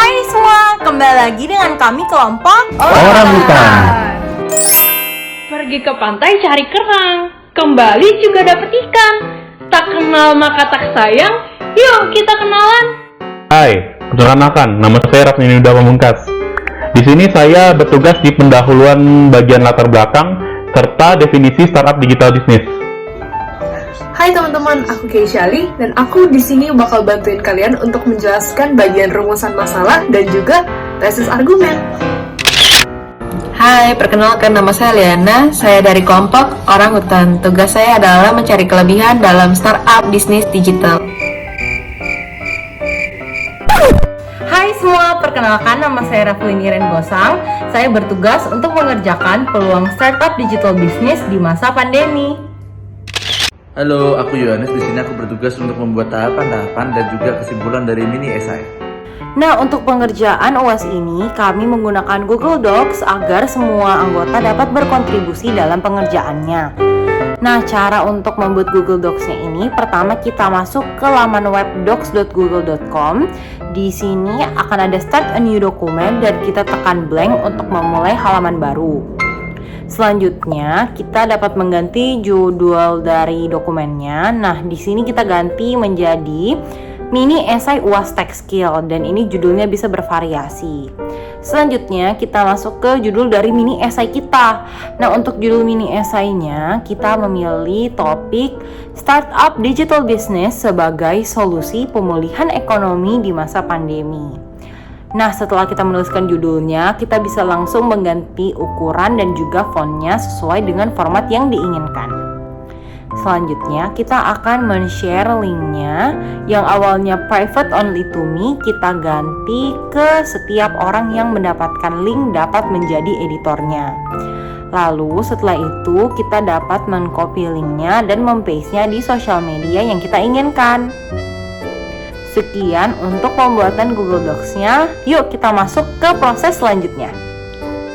Hai semua, kembali lagi dengan kami kelompok Orangutan. Pergi ke pantai cari kerang, kembali juga dapat ikan. Tak kenal maka tak sayang, yuk kita kenalan. Hai, perkenalkan, nama saya Rafni Yuda Pamungkas. Di sini saya bertugas di pendahuluan bagian latar belakang serta definisi startup digital bisnis. Hai teman-teman, aku Keisha Ali dan aku di sini bakal bantuin kalian untuk menjelaskan bagian rumusan masalah dan juga tesis argumen. Hai, perkenalkan nama saya Liana, saya dari kelompok Orangutan. Tugas saya adalah mencari kelebihan dalam startup bisnis digital. Hai semua, perkenalkan nama saya Raflini Ren Gosang. Saya bertugas untuk mengerjakan peluang startup digital bisnis di masa pandemi. Halo, aku Yohanes. Di sini aku bertugas untuk membuat tahapan-tahapan dan juga kesimpulan dari mini esai. Nah, untuk pengerjaan UAS ini, kami menggunakan Google Docs agar semua anggota dapat berkontribusi dalam pengerjaannya. Nah, cara untuk membuat Google Docs-nya ini, pertama kita masuk ke laman web docs.google.com. Di sini akan ada start a new document dan kita tekan blank untuk memulai halaman baru. Selanjutnya, kita dapat mengganti judul dari dokumennya. Nah, di sini kita ganti menjadi mini esai UAS Tech Skill dan ini judulnya bisa bervariasi. Selanjutnya, kita masuk ke judul dari mini esai kita. Nah, untuk judul mini esainya, kita memilih topik Startup Digital Business sebagai solusi pemulihan ekonomi di masa pandemi. Nah, setelah kita menuliskan judulnya, kita bisa langsung mengganti ukuran dan juga fontnya sesuai dengan format yang diinginkan. Selanjutnya, kita akan men-share linknya yang awalnya private only to me, kita ganti ke setiap orang yang mendapatkan link dapat menjadi editornya. Lalu setelah itu, kita dapat men-copy linknya dan mem-paste-nya di sosial media yang kita inginkan. Sekian untuk pembuatan Google Docs-nya. Yuk kita masuk ke proses selanjutnya.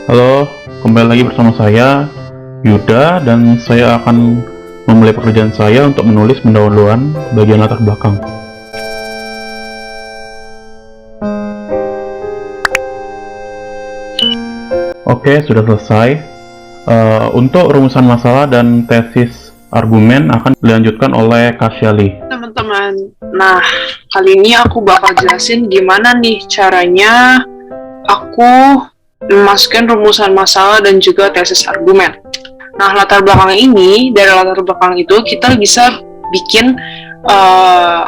Halo, kembali lagi bersama saya Yuda dan saya akan memulai pekerjaan saya untuk menulis pendahuluan bagian latar belakang. Oke, sudah selesai. Untuk rumusan masalah dan tesis argumen akan dilanjutkan oleh Kasyali. Teman-teman, nah kali ini aku bakal jelasin gimana nih caranya aku memasukkan rumusan masalah dan juga tesis argumen. Nah, latar belakang ini, dari latar belakang itu kita bisa bikin,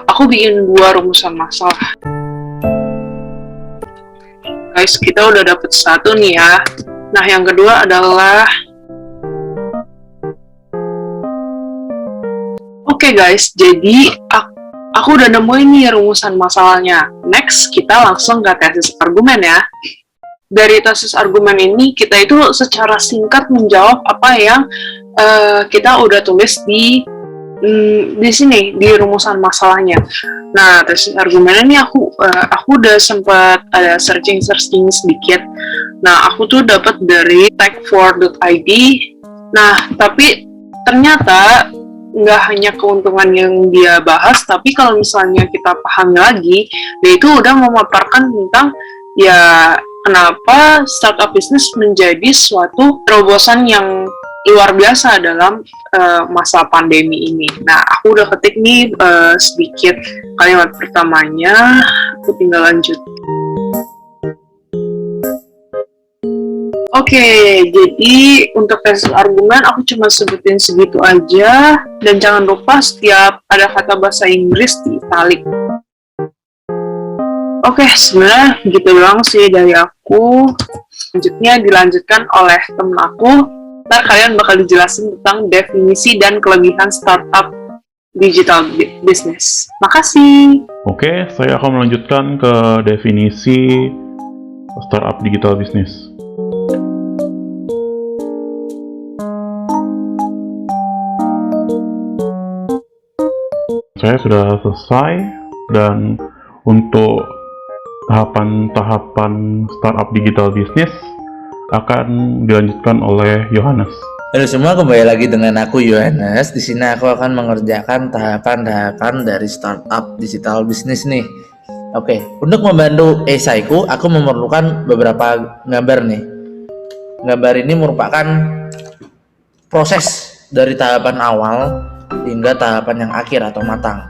aku bikin 2 rumusan masalah. Guys, kita udah dapet 1 nih ya. Nah, yang kedua adalah Oke guys, jadi aku udah nemuin nih rumusan masalahnya. Next, kita langsung ke tesis argumen ya. Dari tesis argumen ini, kita itu secara singkat menjawab apa yang kita udah tulis di sini, di rumusan masalahnya. Nah, tesis argumen ini aku udah sempat ada searching sedikit. Nah, aku tuh dapat dari tech4.id. Nah, tapi ternyata nggak hanya keuntungan yang dia bahas, tapi kalau misalnya kita pahami lagi, dia itu udah memaparkan tentang ya kenapa startup bisnis menjadi suatu terobosan yang luar biasa dalam masa pandemi ini. Nah, aku udah ketik nih sedikit kalimat pertamanya, aku tinggal lanjut. Oke, jadi untuk tesis argumen aku cuma sebutin segitu aja, dan jangan lupa setiap ada kata bahasa Inggris di italic. Oke, sebenarnya gitu doang sih dari aku. Selanjutnya dilanjutkan oleh temen aku. Ntar kalian bakal dijelasin tentang definisi dan kelebihan startup digital business. Makasih. Oke, saya akan melanjutkan ke definisi startup digital business. Saya sudah selesai dan untuk tahapan-tahapan startup digital bisnis akan dilanjutkan oleh Yohanes. Halo semua, kembali lagi dengan aku Yohanes. Di sini aku akan mengerjakan tahapan-tahapan dari startup digital bisnis nih. Oke, untuk membantu esaiku, aku memerlukan beberapa gambar nih. Gambar ini merupakan proses dari tahapan awal hingga tahapan yang akhir atau matang.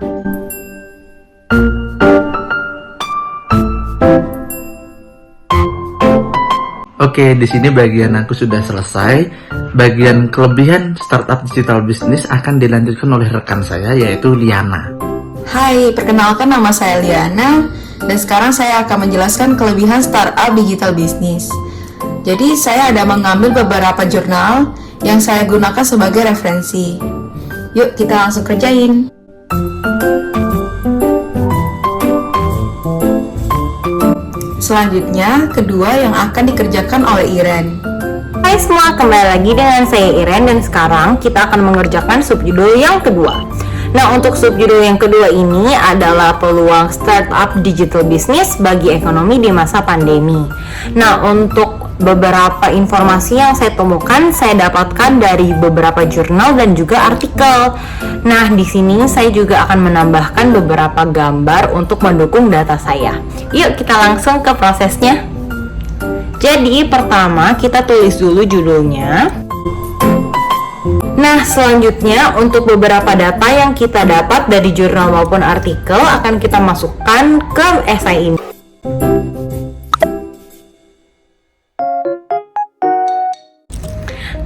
Oke, di sini bagian aku sudah selesai. Bagian kelebihan startup digital bisnis akan dilanjutkan oleh rekan saya, yaitu Liana. Hai, perkenalkan nama saya Liana, dan sekarang saya akan menjelaskan kelebihan startup digital bisnis. Jadi, saya ada mengambil beberapa jurnal yang saya gunakan sebagai referensi. Yuk, kita langsung kerjain. Selanjutnya, kedua yang akan dikerjakan oleh Iren. Hai semua, kembali lagi dengan saya Iren dan sekarang kita akan mengerjakan subjudul yang kedua. Nah, untuk subjudul yang kedua ini adalah peluang startup digital business bagi ekonomi di masa pandemi. Nah, untuk beberapa informasi yang saya temukan, saya dapatkan dari beberapa jurnal dan juga artikel. Nah, di sini saya juga akan menambahkan beberapa gambar untuk mendukung data saya. Yuk, kita langsung ke prosesnya. Jadi, pertama kita tulis dulu judulnya. Nah, selanjutnya untuk beberapa data yang kita dapat dari jurnal maupun artikel akan kita masukkan ke esai ini.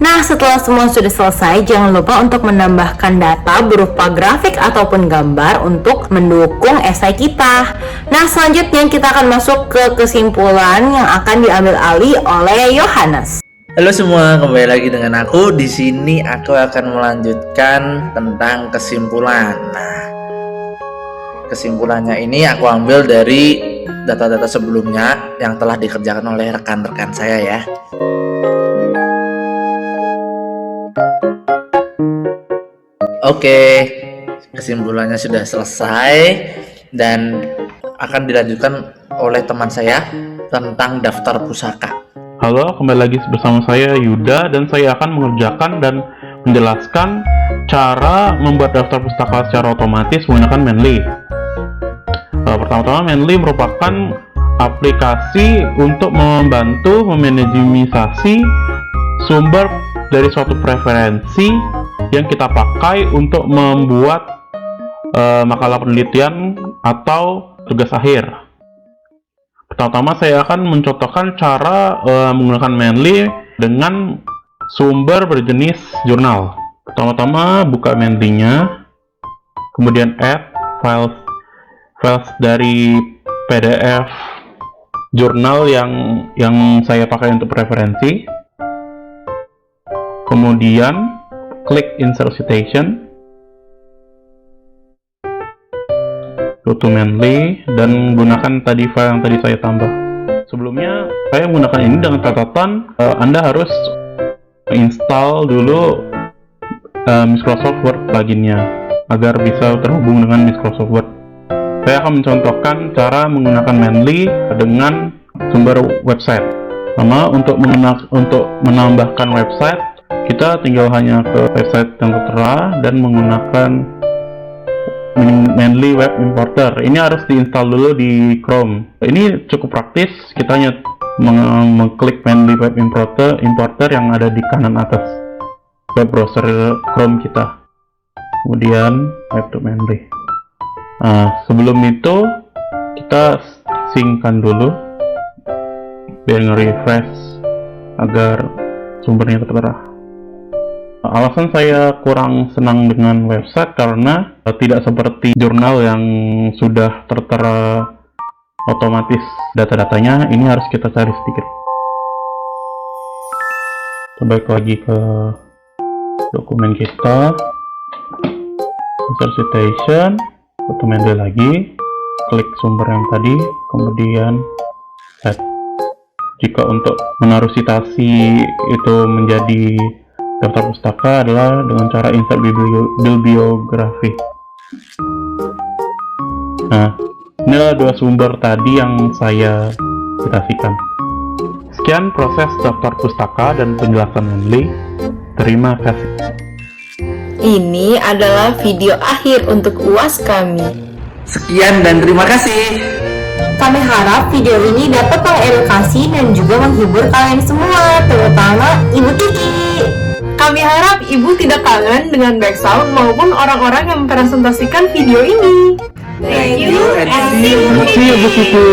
Nah, setelah semua sudah selesai, jangan lupa untuk menambahkan data berupa grafik ataupun gambar untuk mendukung esai kita. Nah, selanjutnya kita akan masuk ke kesimpulan yang akan diambil alih oleh Yohanes. Halo semua, kembali lagi dengan aku. Di sini aku akan melanjutkan tentang kesimpulan. Nah, kesimpulannya ini aku ambil dari data-data sebelumnya yang telah dikerjakan oleh rekan-rekan saya ya. Oke, kesimpulannya sudah selesai dan akan dilanjutkan oleh teman saya tentang daftar pusaka. Halo, kembali lagi bersama saya Yuda dan saya akan mengerjakan dan menjelaskan cara membuat daftar pustaka secara otomatis menggunakan Menly. Pertama-tama, Menly merupakan aplikasi untuk membantu memanajemisasi sumber dari suatu preferensi yang kita pakai untuk membuat makalah penelitian atau tugas akhir. Pertama-tama saya akan mencontohkan cara menggunakan Menly dengan sumber berjenis jurnal. Pertama-tama buka Menly-nya, kemudian add files dari PDF jurnal yang saya pakai untuk preferensi. Kemudian klik insert citation, go to Menly, dan gunakan tadi file yang tadi saya tambah. Sebelumnya saya menggunakan ini dengan catatan Anda harus install dulu Microsoft Word pluginnya agar bisa terhubung dengan Microsoft Word. Saya akan mencontohkan cara menggunakan Menly dengan sumber website. Pertama, untuk menambahkan website, kita tinggal hanya ke website yang tertera dan menggunakan Menly Web Importer. Ini harus diinstal dulu di Chrome. Ini cukup praktis. Kita hanya mengklik Menly Web Importer yang ada di kanan atas web browser Chrome kita. Kemudian web to Menly. Nah, sebelum itu kita synckan dulu biar nge-refresh agar sumbernya tertera. Alasan saya kurang senang dengan website karena tidak seperti jurnal yang sudah tertera otomatis data-datanya. Ini harus kita cari sedikit. Kita balik lagi ke dokumen kita, insert citation, ke Menly lagi, klik sumber yang tadi, kemudian add. Jika untuk menaruh citasi itu menjadi daftar pustaka adalah dengan cara insert bibliografi. Nah, ini adalah dua sumber tadi yang saya citasikan. Sekian proses daftar pustaka dan penjelasan Menly. Terima kasih. Ini adalah video akhir untuk UAS kami. Sekian dan terima kasih. Kami harap video ini dapat mengedukasi dan juga menghibur kalian semua, terutama Ibu Kiki. Kami harap Ibu tidak kangen dengan background maupun orang-orang yang mempresentasikan video ini. Thank you and see you. Terima kasih, Bu Kiki.